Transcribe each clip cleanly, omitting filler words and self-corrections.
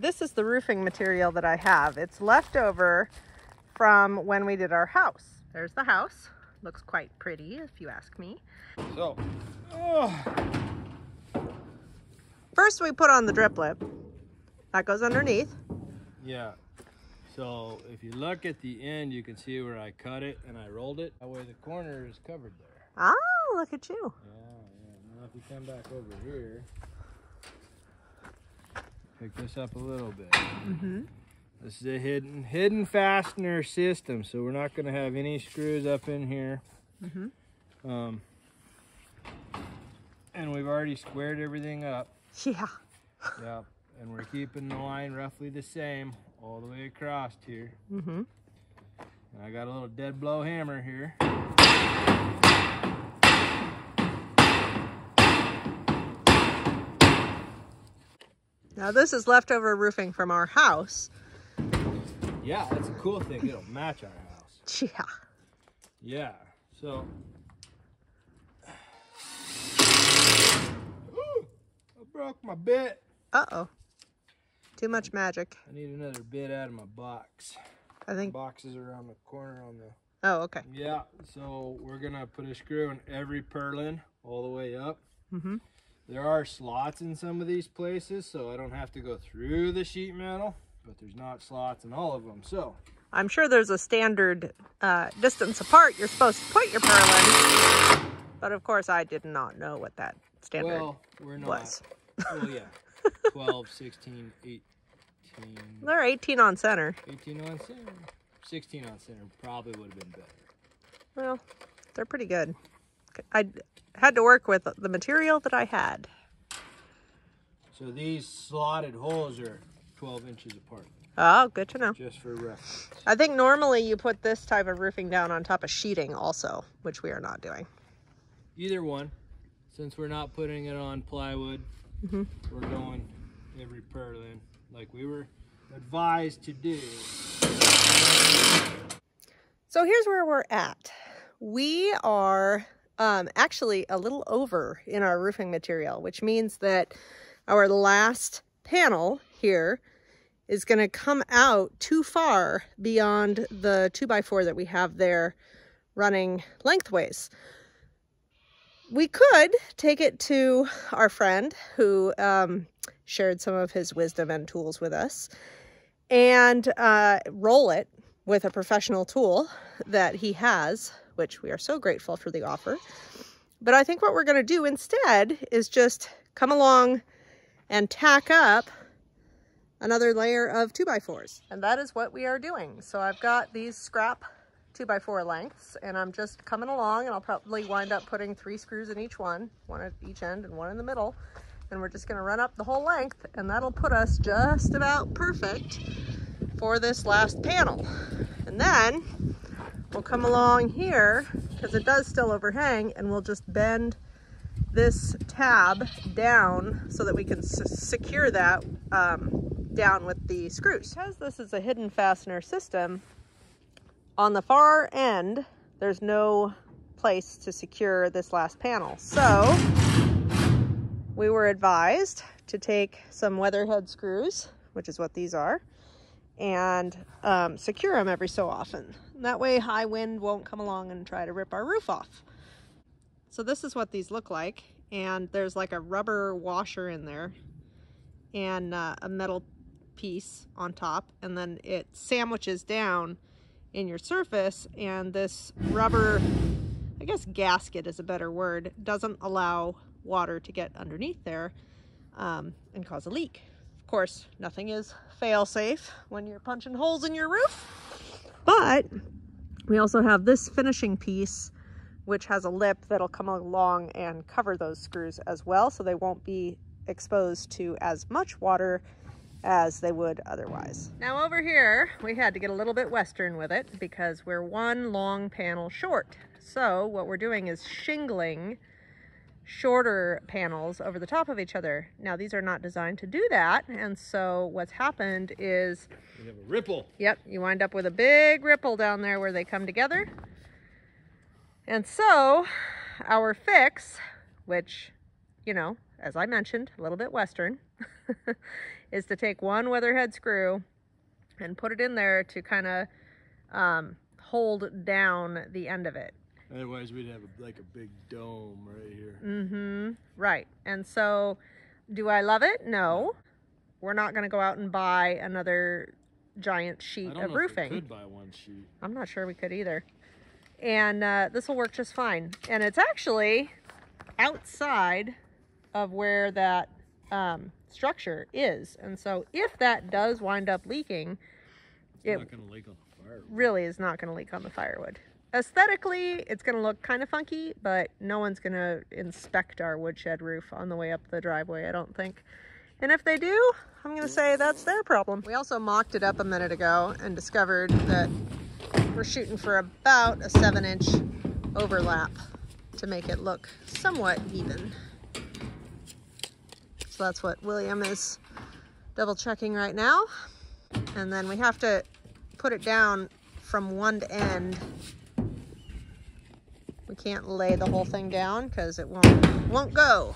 this is the roofing material that I have. It's left over from when we did our house. There's the house. Looks quite pretty, if you ask me. So, first we put on the drip lip. That goes underneath. yeah. So if you look at the end, you can see where I cut it and I rolled it. That way the corner is covered there. Oh, look at you. Yeah. Now if you come back over here, pick this up a little bit. Mm-hmm. This is a hidden fastener system, so we're not going to have any screws up in here. Mm-hmm. And we've already squared everything up. Yeah. Yeah, and we're keeping the line roughly the same all the way across here. Mm-hmm. And I got a little dead blow hammer here. Now this is leftover roofing from our house. Yeah, that's a cool thing. It'll match our house. Yeah. Yeah, so. Ooh, I broke my bit. Uh-oh. Too much magic. I need another bit out of my box. I think. Boxes around the corner on the. Oh, okay. Yeah, so we're gonna put a screw in every purlin all the way up. Mm-hmm. There are slots in some of these places, so I don't have to go through the sheet metal, but there's not slots in all of them. So I'm sure there's a standard distance apart you're supposed to put your purlin, but of course I did not know what that standard we're not. was. Well, yeah, 12, 16, 18. They're 18 on center. 18 on center. 16 on center probably would have been better. Well, they're pretty good. I had to work with the material that I had. So these slotted holes are 12 inches apart. Oh, good to know. Just for reference. I think normally you put this type of roofing down on top of sheeting also, which we are not doing. Either one. Since we're not putting it on plywood, we're going every purlin like we were advised to do. So here's where we're at. We are actually a little over in our roofing material, which means that our last panel here is going to come out too far beyond the 2x4 that we have there running lengthways. We could take it to our friend who shared some of his wisdom and tools with us and roll it with a professional tool that he has, which we are so grateful for the offer. But I think what we're going to do instead is just come along and tack up another layer of 2x4s. And that is what we are doing. So I've got these scrap 2x4 lengths, and I'm just coming along, and I'll probably wind up putting 3 screws in each one at each end and one in the middle. And we're just going to run up the whole length, and that'll put us just about perfect for this last panel. And then we'll come along here, because it does still overhang, and we'll just bend this tab down so that we can secure that down with the screws. Because this is a hidden fastener system, on the far end, there's no place to secure this last panel. So we were advised to take some weatherhead screws, which is what these are, and secure them every so often. That way high wind won't come along and try to rip our roof off. So this is what these look like, and there's like a rubber washer in there and a metal piece on top, and then it sandwiches down in your surface, and this rubber, I guess gasket is a better word, doesn't allow water to get underneath there and cause a leak. Of course, nothing is fail-safe when you're punching holes in your roof, but we also have this finishing piece which has a lip that'll come along and cover those screws as well, so they won't be exposed to as much water as they would otherwise. Now over here, we had to get a little bit Western with it because we're one long panel short. So what we're doing is shingling shorter panels over the top of each other. Now these are not designed to do that, and so what's happened is you have a ripple. Yep, you wind up with a big ripple down there where they come together. And so our fix, which, you know, as I mentioned, a little bit Western, is to take one weatherhead screw and put it in there to kind of hold down the end of it. Otherwise, we'd have like a big dome right here. Mm-hmm. Right. And so, do I love it? No. We're not going to go out and buy another giant sheet of roofing. If we could buy one sheet. I'm not sure we could either. And this will work just fine. And it's actually outside of where that structure is. And so if that does wind up leaking, it's not going to leak on the firewood. Really is not going to leak on the firewood. Aesthetically, it's going to look kind of funky, but no one's going to inspect our woodshed roof on the way up the driveway, I don't think. And if they do, I'm going to say that's their problem. We also mocked it up a minute ago and discovered that we're shooting for about a 7-inch overlap to make it look somewhat even. So that's what William is double checking right now. And then we have to put it down from one end. We can't lay the whole thing down because it won't go.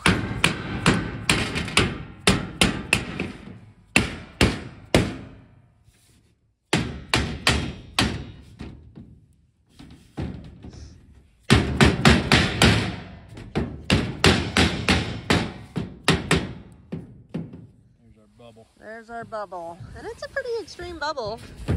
There's our bubble. And it's a pretty extreme bubble. But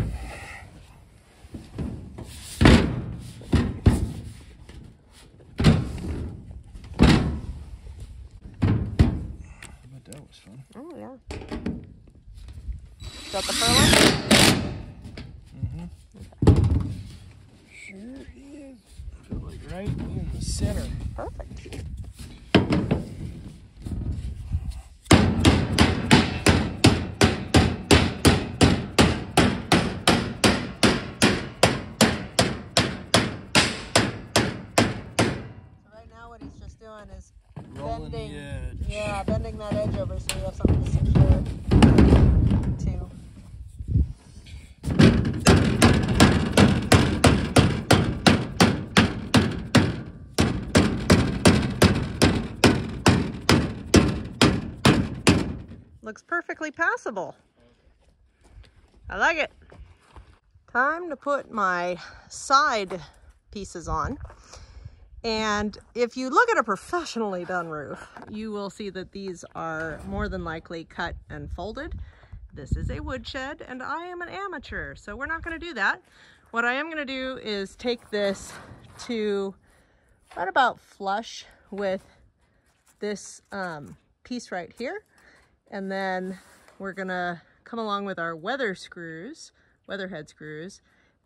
that was fun. Oh, yeah. Is that the fur one? Mm-hmm. Okay. Sure is. Put it like right in the center. Perfect. Is rolling bending, the edge. Yeah, bending that edge over so we have something to secure it to. Looks perfectly passable. I like it. Time to put my side pieces on. And if you look at a professionally done roof, you will see that these are more than likely cut and folded. This is a woodshed and I am an amateur, so we're not going to do that. What I am going to do is take this to right about flush with this piece right here. And then we're going to come along with our weatherhead screws,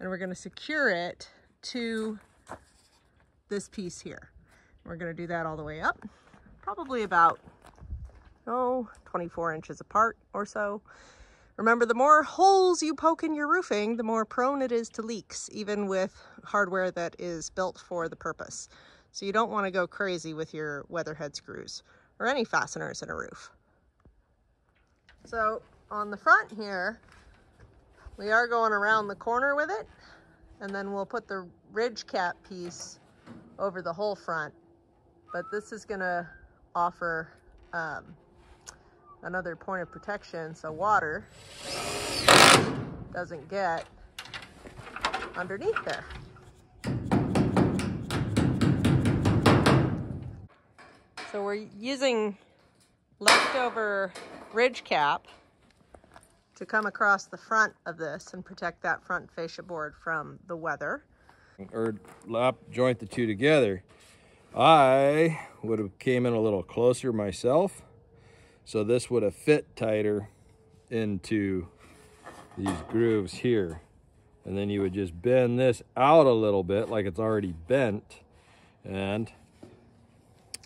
and we're going to secure it to this piece here. We're going to do that all the way up, probably about 24 inches apart or so. Remember, the more holes you poke in your roofing, the more prone it is to leaks, even with hardware that is built for the purpose. So you don't want to go crazy with your weatherhead screws or any fasteners in a roof. So on the front here, we are going around the corner with it, and then we'll put the ridge cap piece over the whole front, but this is going to offer another point of protection so water doesn't get underneath there. So we're using leftover ridge cap to come across the front of this and protect that front fascia board from the weather. Or joint the two together. I would have came in a little closer myself, so this would have fit tighter into these grooves here, and then you would just bend this out a little bit like it's already bent. And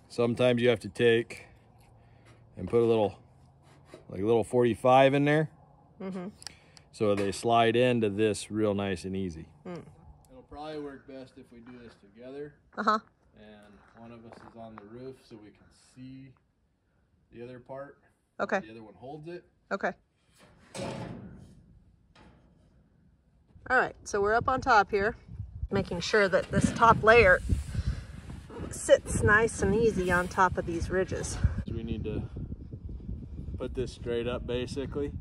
sometimes you have to take and put a little 45 in there, so they slide into this real nice and easy. It'll probably work best if we do this together. And one of us is on the roof so we can see the other part. Okay. The other one holds it. Okay. All right, so we're up on top here, making sure that this top layer sits nice and easy on top of these ridges. So we need to put this straight up basically.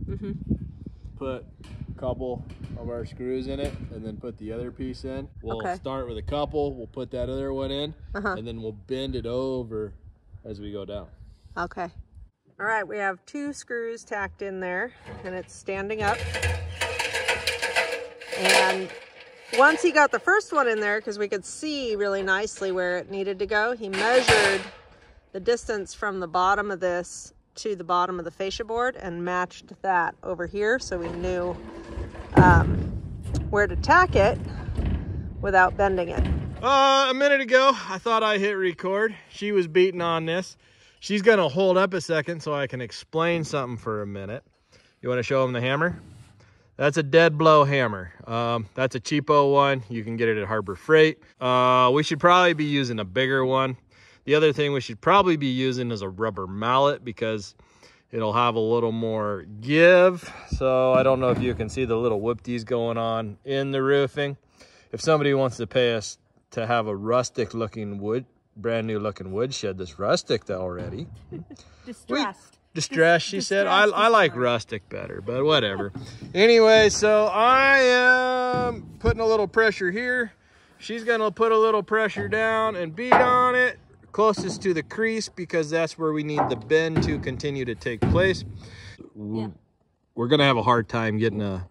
Put a couple of our screws in it and then put the other piece in. We'll start with a couple, we'll put that other one in, and then we'll bend it over as we go down. Okay. All right, we have 2 screws tacked in there and it's standing up. And once he got the first one in there, because we could see really nicely where it needed to go, he measured the distance from the bottom of this to the bottom of the fascia board and matched that over here, so we knew where to tack it without bending it. A minute ago, I thought I hit record. She was beating on this. She's gonna hold up a second so I can explain something for a minute. You wanna show them the hammer? That's a dead blow hammer. That's a cheapo one. You can get it at Harbor Freight. We should probably be using a bigger one. The other thing we should probably be using is a rubber mallet because it'll have a little more give. So I don't know if you can see the little whoopties going on in the roofing. If somebody wants to pay us to have a rustic looking wood, brand new looking woodshed that's rustic already. Distressed, she said. I like rustic better, but whatever. Anyway, so I am putting a little pressure here. She's gonna put a little pressure down and beat on it closest to the crease because that's where we need the bend to continue to take place. We're gonna have a hard time getting a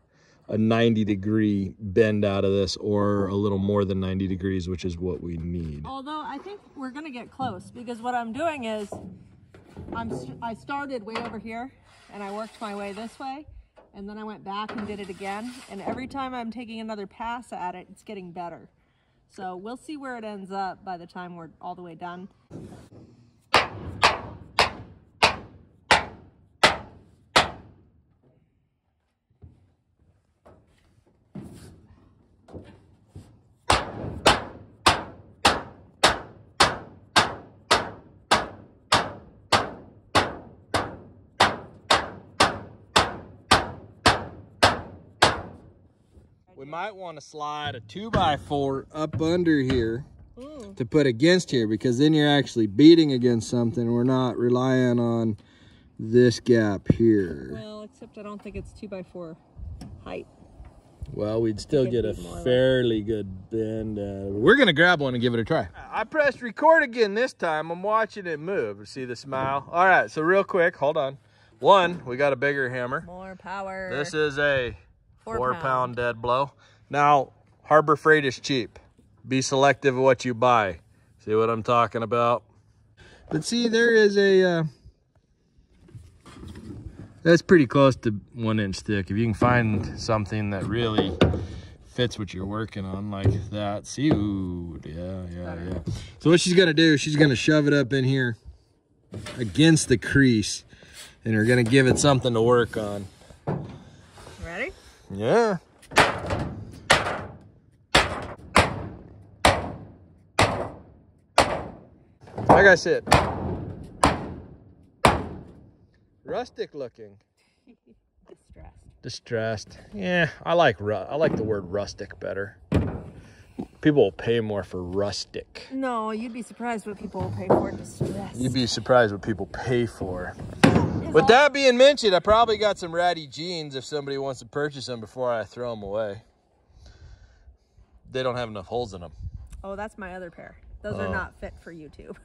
90-degree bend out of this, or a little more than 90 degrees, which is what we need. Although I think we're gonna get close because what I'm doing is I started way over here and I worked my way this way and then I went back and did it again, and every time I'm taking another pass at it, it's getting better. So we'll see where it ends up by the time we're all the way done. We might want to slide a 2x4 up under here to put against here, because then you're actually beating against something. We're not relying on this gap here. Well, except I don't think it's 2x4 height. Well, we'd still get a fairly good bend. We're going to grab one and give it a try. I pressed record again this time. I'm watching it move. See the smile? All right, so real quick, hold on. One, we got a bigger hammer. More power. This is a 4-pound dead blow. Now, Harbor Freight is cheap. Be selective of what you buy. See what I'm talking about? But see, there is a, that's pretty close to 1-inch thick. If you can find something that really fits what you're working on like that. See, ooh, yeah. So what she's gonna do, she's gonna shove it up in here against the crease, and we're gonna give it something to work on. Ready? Yeah. Like I said, rustic looking. Distressed. Yeah, I like the word rustic better. People will pay more for rustic. No, you'd be surprised what people will pay for distressed. You'd be surprised what people pay for. With that being mentioned, I probably got some ratty jeans if somebody wants to purchase them before I throw them away. They don't have enough holes in them. Oh, that's my other pair. Those are not fit for YouTube.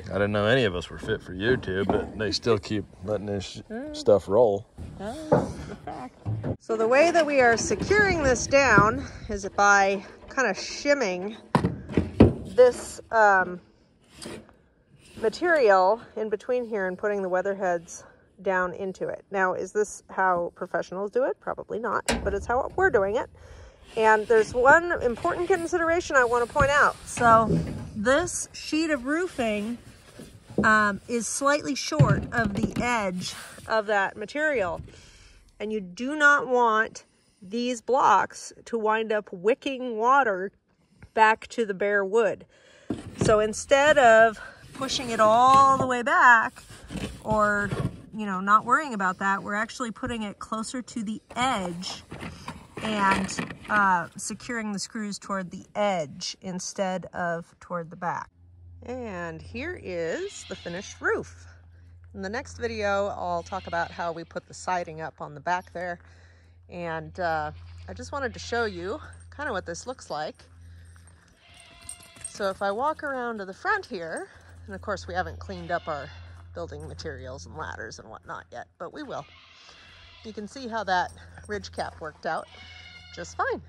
I didn't know any of us were fit for YouTube, but they still keep letting this stuff roll. That's the fact. So the way that we are securing this down is by kind of shimming this material in between here and putting the weather heads down into it. Now, is this how professionals do it? Probably not, but it's how we're doing it. And there's one important consideration I want to point out. So this sheet of roofing is slightly short of the edge of that material. And you do not want these blocks to wind up wicking water back to the bare wood. So instead of pushing it all the way back, or, you know, not worrying about that, we're actually putting it closer to the edge and securing the screws toward the edge instead of toward the back. And here is the finished roof. In the next video, I'll talk about how we put the siding up on the back there. And I just wanted to show you kind of what this looks like. So if I walk around to the front here, and of course we haven't cleaned up our building materials and ladders and whatnot yet, but we will. You can see how that ridge cap worked out just fine.